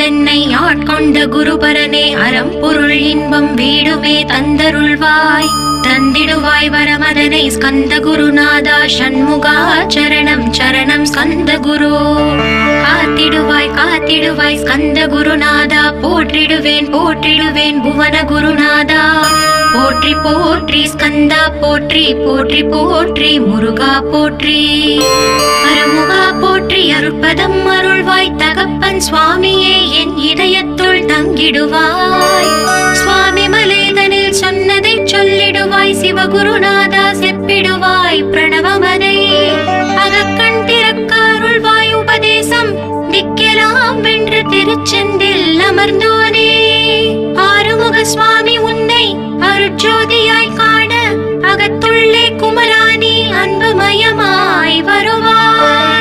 வந்தென்னை ஆட்கொண்ட குருபரனே அறம் பொருள் இன்பம் வீடுமே தந்தருள்வாய் தந்திடுவாய் வரமதனை ஸ்கந்த குருநாதா ஷண்முகா சரணம் சரணம் ஸ்கந்த குரு காத்திடுவாய் காத்திடுவாய் ஸ்கந்த குருநாதா போற்றிடுவேன் போற்றிடுவேன் புவன குருநாதா போற்றி போற்றி ஸ்கந்தா போற்றி போற்றி போற்றி முருகா போற்றி அருமுகா போற்றி அருட்பதம் அருள்வாய் தகப்பன் சுவாமியே என் இதயத்துள் தங்கிடுவாய் சுவாமி மலேதனில் சொன்னதை சொல்லிடுவாய் சிவகுருநாதா செப்பிடுவாய் பிரணவமதை அகக்கண் திறக்க அருள்வாய் உபதேசம் திக்கெல்லாம் வென்று திருச்செந்தில் அமர்ந்தோனே ஆறுமுக சுவாமி உன்னை அருட்ஜோதியாய் காண அகத்துள்ளே குமராணி அன்புமயமாய் வருவாய்.